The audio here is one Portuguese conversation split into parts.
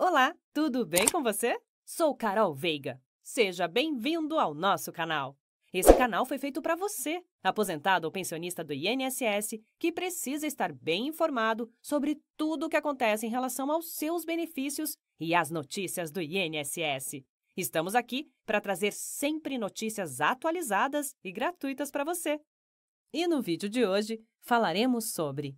Olá, tudo bem com você? Sou Carol Veiga. Seja bem-vindo ao nosso canal. Esse canal foi feito para você, aposentado ou pensionista do INSS, que precisa estar bem informado sobre tudo o que acontece em relação aos seus benefícios e às notícias do INSS. Estamos aqui para trazer sempre notícias atualizadas e gratuitas para você. E no vídeo de hoje, falaremos sobre: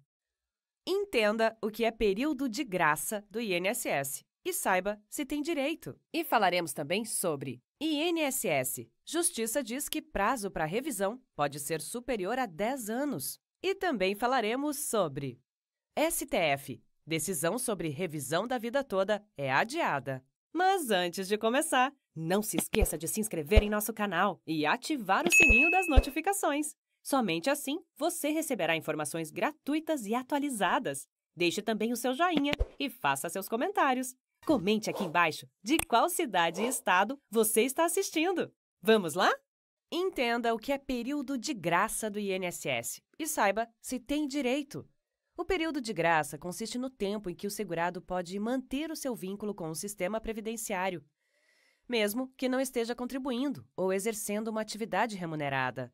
entenda o que é período de graça do INSS e saiba se tem direito. E falaremos também sobre INSS. Justiça diz que prazo para revisão pode ser superior a 10 anos. E também falaremos sobre STF. Decisão sobre revisão da vida toda é adiada. Mas antes de começar, não se esqueça de se inscrever em nosso canal e ativar o sininho das notificações. Somente assim você receberá informações gratuitas e atualizadas. Deixe também o seu joinha e faça seus comentários. Comente aqui embaixo de qual cidade e estado você está assistindo. Vamos lá? Entenda o que é período de graça do INSS e saiba se tem direito. O período de graça consiste no tempo em que o segurado pode manter o seu vínculo com o sistema previdenciário, mesmo que não esteja contribuindo ou exercendo uma atividade remunerada.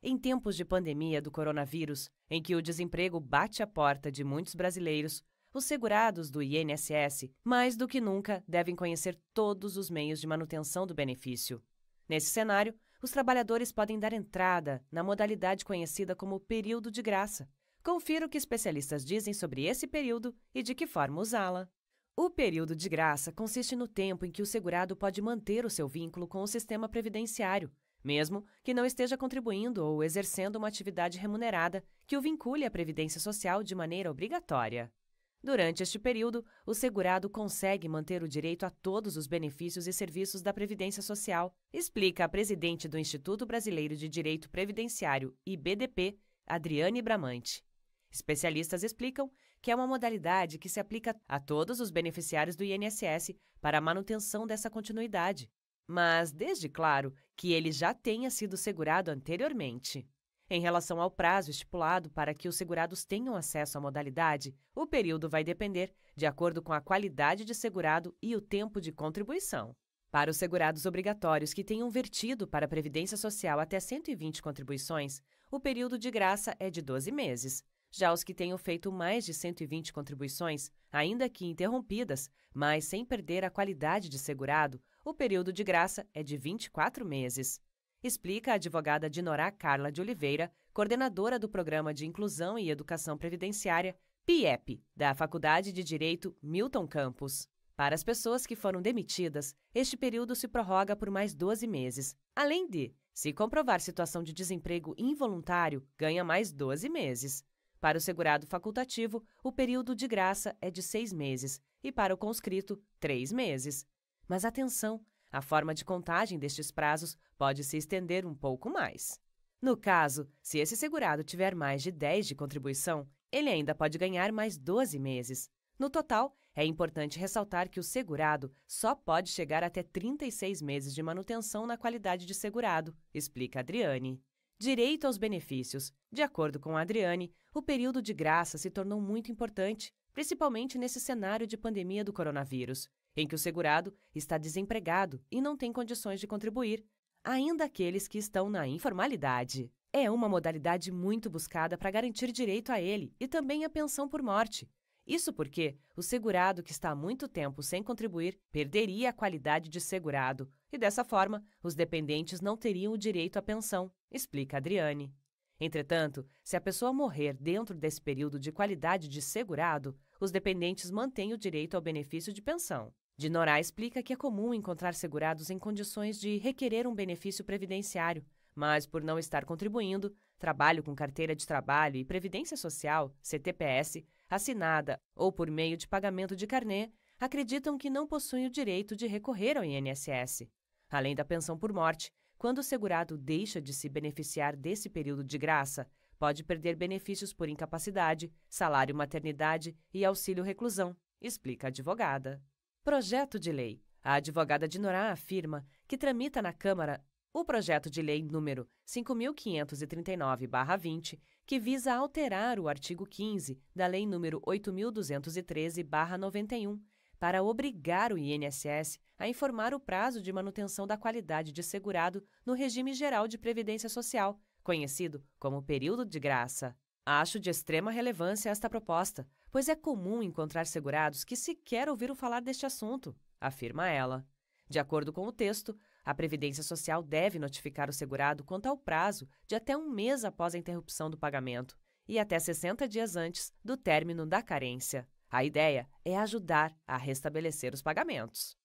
Em tempos de pandemia do coronavírus, em que o desemprego bate a porta de muitos brasileiros, os segurados do INSS, mais do que nunca, devem conhecer todos os meios de manutenção do benefício. Nesse cenário, os trabalhadores podem dar entrada na modalidade conhecida como período de graça. Confira o que especialistas dizem sobre esse período e de que forma usá-la. O período de graça consiste no tempo em que o segurado pode manter o seu vínculo com o sistema previdenciário, mesmo que não esteja contribuindo ou exercendo uma atividade remunerada que o vincule à Previdência Social de maneira obrigatória. Durante este período, o segurado consegue manter o direito a todos os benefícios e serviços da Previdência Social, explica a presidente do Instituto Brasileiro de Direito Previdenciário, IBDP, Adriane Bramante. Especialistas explicam que é uma modalidade que se aplica a todos os beneficiários do INSS para a manutenção dessa continuidade, mas desde claro que ele já tenha sido segurado anteriormente. Em relação ao prazo estipulado para que os segurados tenham acesso à modalidade, o período vai depender de acordo com a qualidade de segurado e o tempo de contribuição. Para os segurados obrigatórios que tenham vertido para a Previdência Social até 120 contribuições, o período de graça é de 12 meses. Já os que tenham feito mais de 120 contribuições, ainda que interrompidas, mas sem perder a qualidade de segurado, o período de graça é de 24 meses. Explica a advogada Dinorá Carla de Oliveira, coordenadora do Programa de Inclusão e Educação Previdenciária, PIEP, da Faculdade de Direito Milton Campos. Para as pessoas que foram demitidas, este período se prorroga por mais 12 meses. Além de, se comprovar situação de desemprego involuntário, ganha mais 12 meses. Para o segurado facultativo, o período de graça é de 6 meses e para o conscrito, 3 meses. Mas atenção! A forma de contagem destes prazos pode se estender um pouco mais. No caso, se esse segurado tiver mais de 10 de contribuição, ele ainda pode ganhar mais 12 meses. No total, é importante ressaltar que o segurado só pode chegar até 36 meses de manutenção na qualidade de segurado, explica Adriane. Direito aos benefícios. De acordo com a Adriane, o período de graça se tornou muito importante, principalmente nesse cenário de pandemia do coronavírus, em que o segurado está desempregado e não tem condições de contribuir, ainda aqueles que estão na informalidade. É uma modalidade muito buscada para garantir direito a ele e também a pensão por morte. Isso porque o segurado que está há muito tempo sem contribuir perderia a qualidade de segurado e, dessa forma, os dependentes não teriam o direito à pensão, explica Adriane. Entretanto, se a pessoa morrer dentro desse período de qualidade de segurado, os dependentes mantêm o direito ao benefício de pensão. Dinorá explica que é comum encontrar segurados em condições de requerer um benefício previdenciário, mas por não estar contribuindo, trabalho com carteira de trabalho e previdência social, CTPS, assinada ou por meio de pagamento de carnê, acreditam que não possuem o direito de recorrer ao INSS. Além da pensão por morte, quando o segurado deixa de se beneficiar desse período de graça, pode perder benefícios por incapacidade, salário maternidade e auxílio reclusão, explica a advogada. Projeto de lei. A advogada Dinorá afirma que tramita na Câmara o projeto de lei número 5.539/20, que visa alterar o artigo 15 da Lei número 8.213/91, para obrigar o INSS a informar o prazo de manutenção da qualidade de segurado no regime geral de previdência social, conhecido como período de graça. Acho de extrema relevância esta proposta, pois é comum encontrar segurados que sequer ouviram falar deste assunto, afirma ela. De acordo com o texto, a Previdência Social deve notificar o segurado quanto ao prazo de até um mês após a interrupção do pagamento e até 60 dias antes do término da carência. A ideia é ajudar a restabelecer os pagamentos.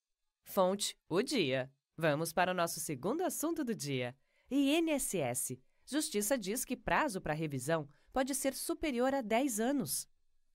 Fonte: O Dia. Vamos para o nosso segundo assunto do dia. INSS. Justiça diz que prazo para revisão pode ser superior a 10 anos.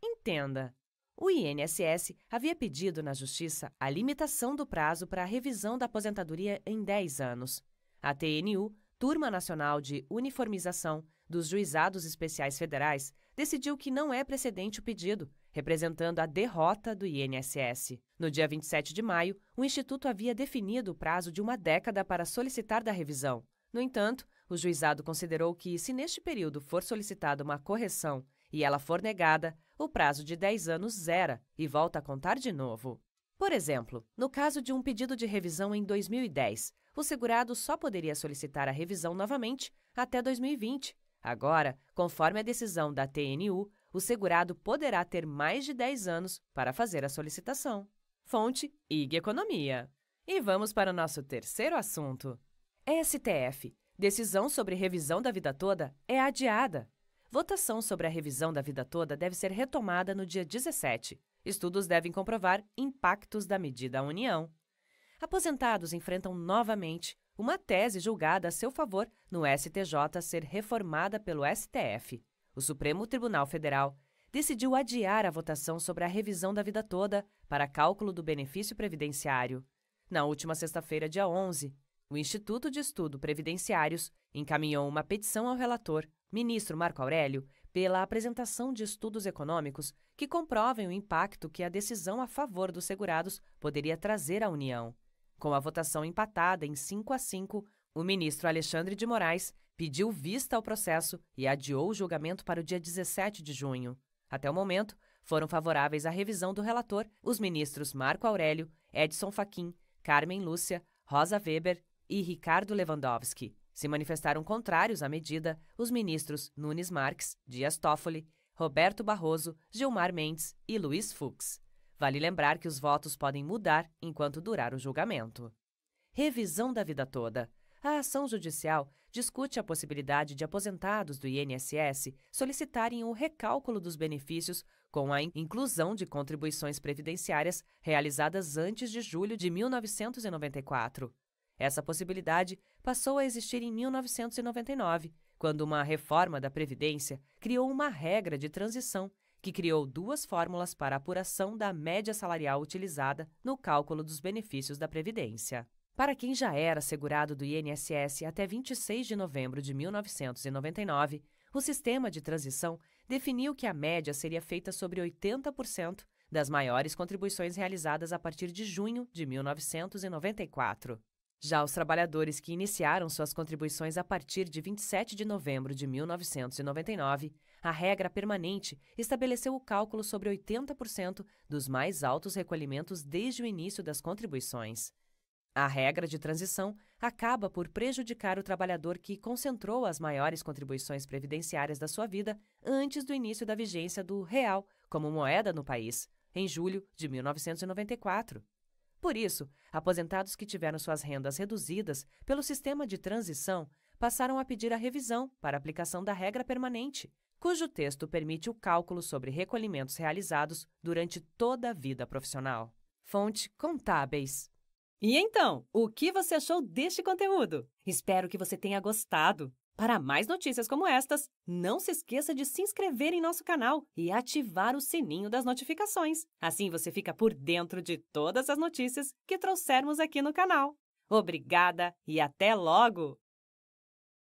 Entenda. O INSS havia pedido na Justiça a limitação do prazo para a revisão da aposentadoria em 10 anos. A TNU, Turma Nacional de Uniformização dos Juizados Especiais Federais, decidiu que não é precedente o pedido, representando a derrota do INSS. No dia 27 de maio, o Instituto havia definido o prazo de uma década para solicitar da revisão. No entanto, o juizado considerou que, se neste período for solicitada uma correção e ela for negada, o prazo de 10 anos zera e volta a contar de novo. Por exemplo, no caso de um pedido de revisão em 2010, o segurado só poderia solicitar a revisão novamente até 2020. Agora, conforme a decisão da TNU, o segurado poderá ter mais de 10 anos para fazer a solicitação. Fonte: IG Economia. E vamos para o nosso terceiro assunto. STF. Decisão sobre revisão da vida toda é adiada. Votação sobre a revisão da vida toda deve ser retomada no dia 17. Estudos devem comprovar impactos da medida à União. Aposentados enfrentam novamente uma tese julgada a seu favor no STJ ser reformada pelo STF. O Supremo Tribunal Federal decidiu adiar a votação sobre a revisão da vida toda para cálculo do benefício previdenciário. Na última sexta-feira, dia 11, o Instituto de Estudo Previdenciários encaminhou uma petição ao relator, ministro Marco Aurélio, pela apresentação de estudos econômicos que comprovem o impacto que a decisão a favor dos segurados poderia trazer à União. Com a votação empatada em 5-5, o ministro Alexandre de Moraes pediu vista ao processo e adiou o julgamento para o dia 17 de junho. Até o momento, foram favoráveis à revisão do relator os ministros Marco Aurélio, Edson Fachin, Carmen Lúcia, Rosa Weber e Ricardo Lewandowski. Se manifestaram contrários à medida os ministros Nunes Marques, Dias Toffoli, Roberto Barroso, Gilmar Mendes e Luiz Fux. Vale lembrar que os votos podem mudar enquanto durar o julgamento. Revisão da vida toda. A ação judicial discute a possibilidade de aposentados do INSS solicitarem o recálculo dos benefícios com a inclusão de contribuições previdenciárias realizadas antes de julho de 1994. Essa possibilidade passou a existir em 1999, quando uma reforma da Previdência criou uma regra de transição que criou duas fórmulas para a apuração da média salarial utilizada no cálculo dos benefícios da Previdência. Para quem já era segurado do INSS até 26 de novembro de 1999, o sistema de transição definiu que a média seria feita sobre 80% das maiores contribuições realizadas a partir de junho de 1994. Já os trabalhadores que iniciaram suas contribuições a partir de 27 de novembro de 1999, a regra permanente estabeleceu o cálculo sobre 80% dos mais altos recolhimentos desde o início das contribuições. A regra de transição acaba por prejudicar o trabalhador que concentrou as maiores contribuições previdenciárias da sua vida antes do início da vigência do real como moeda no país, em julho de 1994. Por isso, aposentados que tiveram suas rendas reduzidas pelo sistema de transição passaram a pedir a revisão para aplicação da regra permanente, cujo texto permite o cálculo sobre recolhimentos realizados durante toda a vida profissional. Fonte: Contábeis. E então, o que você achou deste conteúdo? Espero que você tenha gostado. Para mais notícias como estas, não se esqueça de se inscrever em nosso canal e ativar o sininho das notificações. Assim você fica por dentro de todas as notícias que trouxermos aqui no canal. Obrigada e até logo!